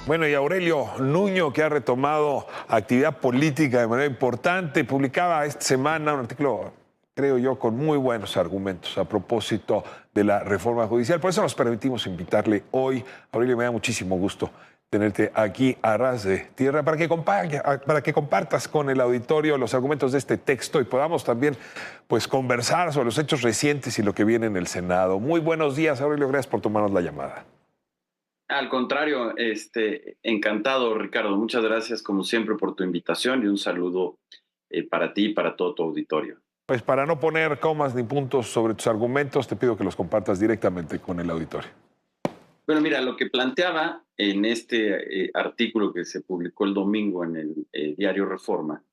Bueno, y Aurelio Nuño, que ha retomado actividad política de manera importante, publicaba esta semana un artículo, creo yo, con muy buenos argumentos a propósito de la reforma judicial. Por eso nos permitimos invitarle hoy. Aurelio, me da muchísimo gusto tenerte aquí a ras de tierra para que compartas con el auditorio los argumentos de este texto y podamos también pues, conversar sobre los hechos recientes y lo que viene en el Senado. Muy buenos días, Aurelio, gracias por tomarnos la llamada. Al contrario, encantado, Ricardo. Muchas gracias, como siempre, por tu invitación y un saludo para ti y para todo tu auditorio. Pues para no poner comas ni puntos sobre tus argumentos, te pido que los compartas directamente con el auditorio. Bueno, mira, lo que planteaba en este artículo que se publicó el domingo en el diario Reforma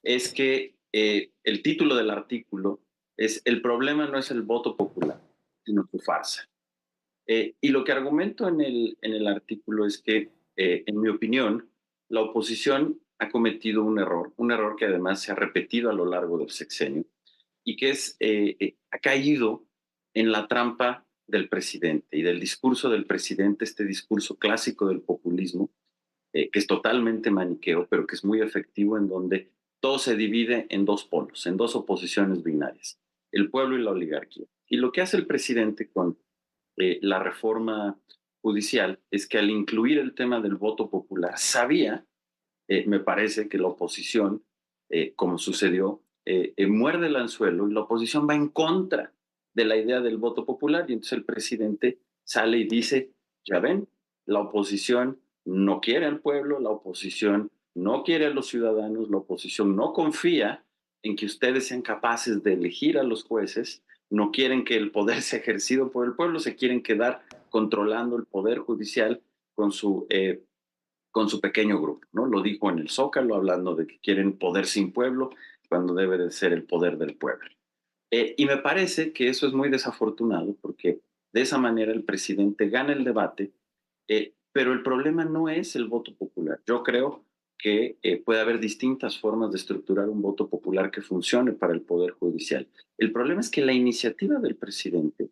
es que el título del artículo es "El problema no es el voto popular, sino su farsa". Y lo que argumento en el artículo es que, en mi opinión, la oposición ha cometido un error que además se ha repetido a lo largo del sexenio, y que ha caído en la trampa del presidente y del discurso del presidente, este discurso clásico del populismo, que es totalmente maniqueo, pero que es muy efectivo, en donde todo se divide en dos polos, en dos oposiciones binarias, el pueblo y la oligarquía. Y lo que hace el presidente con la reforma judicial es que, al incluir el tema del voto popular, sabía, me parece, que la oposición, como sucedió, muerde el anzuelo y la oposición va en contra de la idea del voto popular, y entonces el presidente sale y dice: ya ven, la oposición no quiere al pueblo, la oposición no quiere a los ciudadanos, la oposición no confía en que ustedes sean capaces de elegir a los jueces, no quieren que el poder sea ejercido por el pueblo, se quieren quedar controlando el poder judicial con su pequeño grupo, ¿no? Lo dijo en el Zócalo, hablando de que quieren poder sin pueblo, cuando debe de ser el poder del pueblo. Y me parece que eso es muy desafortunado, porque de esa manera el presidente gana el debate, pero el problema no es el voto popular. Yo creo que puede haber distintas formas de estructurar un voto popular que funcione para el Poder Judicial. El problema es que la iniciativa del presidente,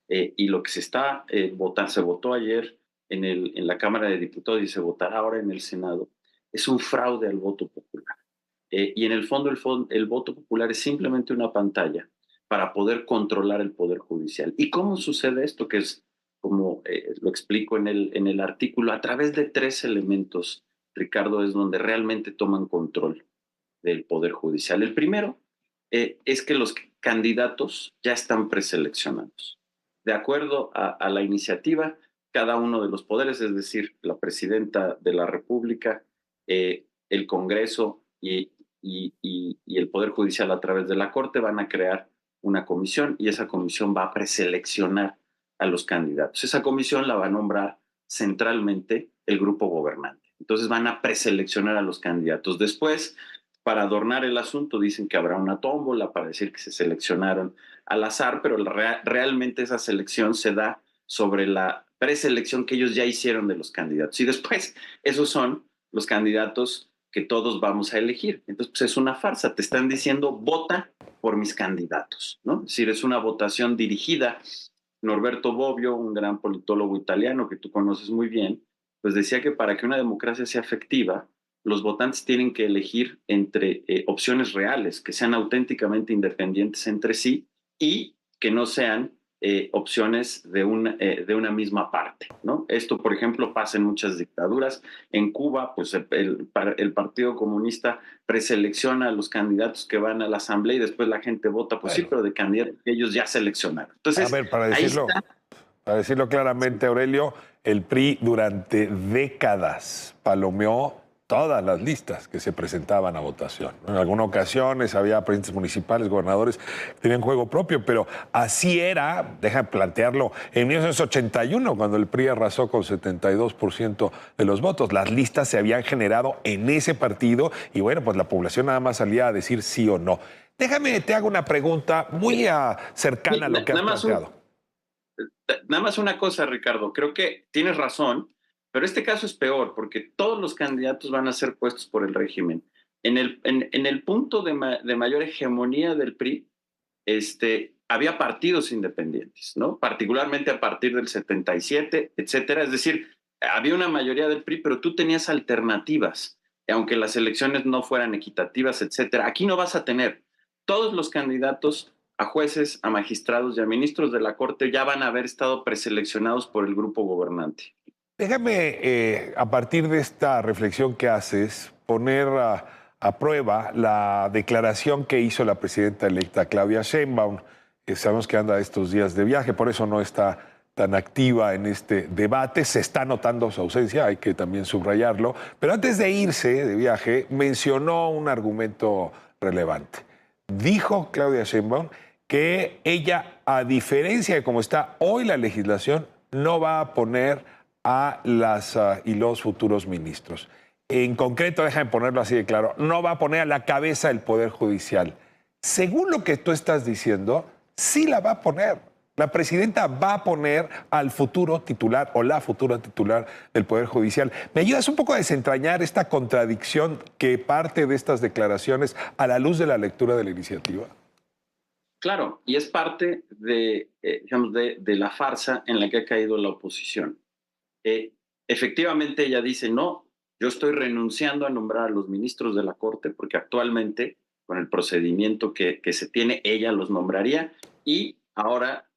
y lo que se votó ayer en la Cámara de Diputados y se votará ahora en el Senado, es un fraude al voto popular. Y en el fondo, el voto popular es simplemente una pantalla para poder controlar el Poder Judicial. ¿Y cómo sucede esto? Que es, como lo explico en el artículo, a través de tres elementos, Ricardo, es donde realmente toman control del Poder Judicial. El primero es que los candidatos ya están preseleccionados. De acuerdo a la iniciativa, cada uno de los poderes, es decir, la presidenta de la República, el Congreso y el Poder Judicial a través de la Corte, van a crear una comisión, y esa comisión va a preseleccionar a los candidatos. Esa comisión la va a nombrar centralmente el grupo gobernante. Entonces van a preseleccionar a los candidatos. Después, para adornar el asunto, dicen que habrá una tómbola para decir que se seleccionaron al azar, pero realmente esa selección se da sobre la preselección que ellos ya hicieron de los candidatos. Y después, esos son los candidatos que todos vamos a elegir. Entonces, pues es una farsa. Te están diciendo: vota por mis candidatos, ¿no? Es decir, es una votación dirigida. Norberto Bobbio, un gran politólogo italiano que tú conoces muy bien, pues decía que para que una democracia sea efectiva, los votantes tienen que elegir entre opciones reales, que sean auténticamente independientes entre sí y que no sean opciones de una misma parte, ¿no? Esto, por ejemplo, pasa en muchas dictaduras. En Cuba, pues el Partido Comunista preselecciona a los candidatos que van a la asamblea, y después la gente vota, pues sí, Bueno, pero de candidatos que ellos ya seleccionaron. a Entonces, ver, ahí está. para decirlo claramente, Aurelio, el PRI durante décadas palomeó todas las listas que se presentaban a votación. En algunas ocasiones había presidentes municipales, gobernadores que tenían juego propio, pero así era, deja plantearlo, en 1981, cuando el PRI arrasó con 72% de los votos. Las listas se habían generado en ese partido y bueno, pues la población nada más salía a decir sí o no. Déjame, te hago una pregunta muy cercana a lo que has Nada más un, planteado. Nada más una cosa, Ricardo, creo que tienes razón, pero este caso es peor, porque todos los candidatos van a ser puestos por el régimen. En el punto de mayor hegemonía del PRI, había partidos independientes, ¿no? Particularmente a partir del 77, etcétera. Es decir, había una mayoría del PRI, pero tú tenías alternativas, aunque las elecciones no fueran equitativas, etcétera. Aquí no vas a tener. Todos los candidatos a jueces, a magistrados y a ministros de la Corte ya van a haber estado preseleccionados por el grupo gobernante. Déjame, a partir de esta reflexión que haces, poner a prueba la declaración que hizo la presidenta electa Claudia Sheinbaum, que sabemos que anda estos días de viaje, por eso no está tan activa en este debate. Se está notando su ausencia, hay que también subrayarlo, pero antes de irse de viaje mencionó un argumento relevante. Dijo Claudia Sheinbaum que ella, a diferencia de cómo está hoy la legislación, no va a poner a las y los futuros ministros. En concreto, déjame ponerlo así de claro, no va a poner a la cabeza del Poder Judicial. Según lo que tú estás diciendo, sí la va a poner. La presidenta va a poner al futuro titular o la futura titular del Poder Judicial. ¿Me ayudas un poco a desentrañar esta contradicción que parte de estas declaraciones a la luz de la lectura de la iniciativa? Claro, y es parte digamos, de la farsa en la que ha caído la oposición. Efectivamente ella dice, no, yo estoy renunciando a nombrar a los ministros de la Corte porque actualmente, con el procedimiento que se tiene, ella los nombraría y ahora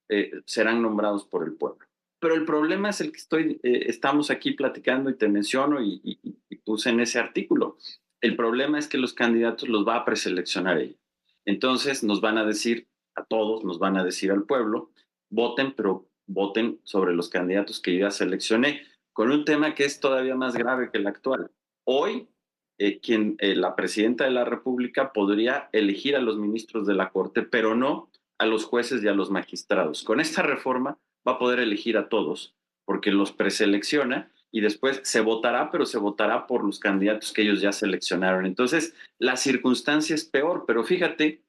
serán nombrados por el pueblo. Pero el problema es el que estamos aquí platicando y te menciono y puse en ese artículo. El problema es que los candidatos los va a preseleccionar ella. Entonces nos van a decir a todos, nos van a decir al pueblo, voten, pero voten sobre los candidatos que yo ya seleccioné, con un tema que es todavía más grave que el actual. Hoy, la presidenta de la República podría elegir a los ministros de la Corte, pero no a los jueces y a los magistrados. Con esta reforma va a poder elegir a todos, porque los preselecciona y después se votará, pero se votará por los candidatos que ellos ya seleccionaron. Entonces, la circunstancia es peor, pero fíjate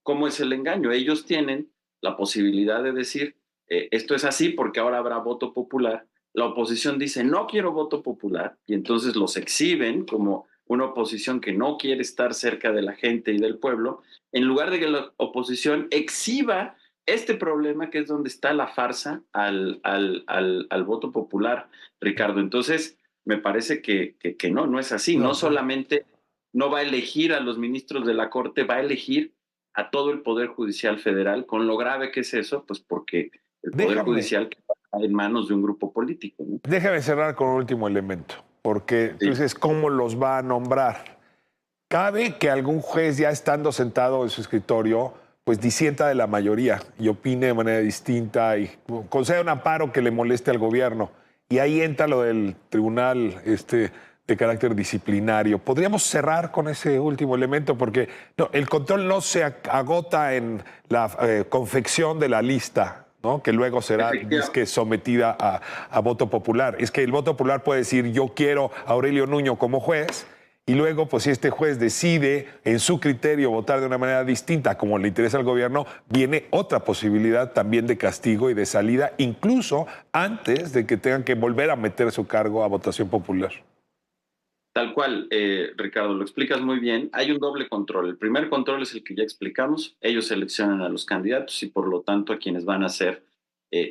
cómo es el engaño. Ellos tienen la posibilidad de decir, esto es así porque ahora habrá voto popular. La oposición dice, no quiero voto popular, y entonces los exhiben como una oposición que no quiere estar cerca de la gente y del pueblo, en lugar de que la oposición exhiba este problema que es donde está la farsa al voto popular, Ricardo. Entonces, me parece que no es así. No solamente no va a elegir a los ministros de la Corte, va a elegir a todo el Poder Judicial Federal. Con lo grave que es eso, pues porque el Poder Judicial queda en manos de un grupo político, ¿no? Déjame cerrar con un último elemento, porque Sí. entonces, ¿cómo los va a nombrar? Cabe que algún juez, ya estando sentado en su escritorio, pues disienta de la mayoría y opine de manera distinta y conceda un amparo que le moleste al gobierno. Y ahí entra lo del tribunal de carácter disciplinario. ¿Podríamos cerrar con ese último elemento? Porque no, el control no se agota en la confección de la lista, ¿no? Que luego será sometida a voto popular. Es que el voto popular puede decir, yo quiero a Aurelio Nuño como juez, y luego, pues si este juez decide en su criterio votar de una manera distinta como le interesa al gobierno, viene otra posibilidad también de castigo y de salida, incluso antes de que tengan que volver a meter su cargo a votación popular. Tal cual, Ricardo, lo explicas muy bien. Hay un doble control. El primer control es el que ya explicamos. Ellos seleccionan a los candidatos y por lo tanto a quienes van a ser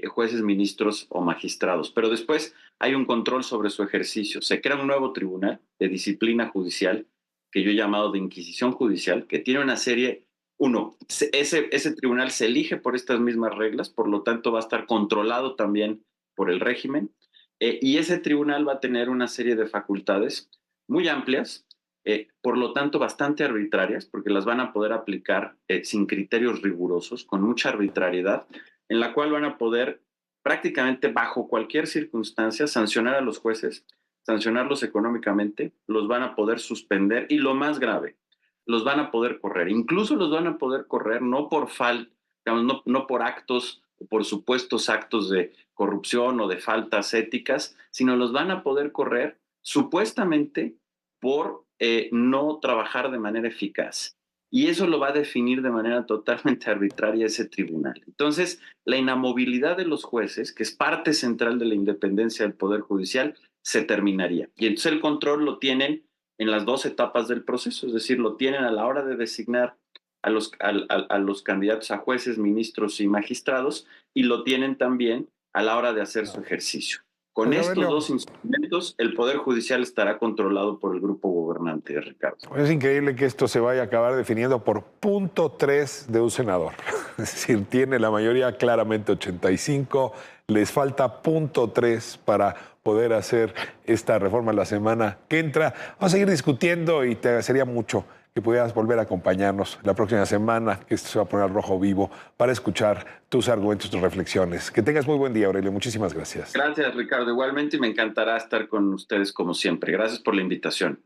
jueces, ministros o magistrados. Pero después hay un control sobre su ejercicio. Se crea un nuevo tribunal de disciplina judicial, que yo he llamado de Inquisición Judicial, que tiene una serie. Uno, ese tribunal se elige por estas mismas reglas, por lo tanto va a estar controlado también por el régimen. Y ese tribunal va a tener una serie de facultades muy amplias, por lo tanto bastante arbitrarias, porque las van a poder aplicar sin criterios rigurosos, con mucha arbitrariedad, en la cual van a poder prácticamente bajo cualquier circunstancia sancionar a los jueces, sancionarlos económicamente, los van a poder suspender y lo más grave, los van a poder correr. Incluso los van a poder correr no por falta, no por actos, por supuestos actos de corrupción o de faltas éticas, sino los van a poder correr supuestamente por no trabajar de manera eficaz. Y eso lo va a definir de manera totalmente arbitraria ese tribunal. Entonces, la inamovilidad de los jueces, que es parte central de la independencia del Poder Judicial, se terminaría. Y entonces el control lo tienen en las dos etapas del proceso, es decir, lo tienen a la hora de designar a los candidatos a jueces, ministros y magistrados, y lo tienen también a la hora de hacer su ejercicio. Con Pues, estos Aurelio, dos instrumentos, el Poder Judicial estará controlado por el grupo gobernante, Ricardo. es increíble que esto se vaya a acabar definiendo por punto 3 de un senador. Es decir, tiene la mayoría claramente 85, les falta punto 3 para poder hacer esta reforma la semana que entra. Vamos a seguir discutiendo y te agradecería mucho que pudieras volver a acompañarnos la próxima semana, que esto se va a poner rojo vivo, para escuchar tus argumentos, tus reflexiones. Que tengas muy buen día, Aurelio. Muchísimas gracias. Gracias, Ricardo. Igualmente, me encantará estar con ustedes como siempre. Gracias por la invitación.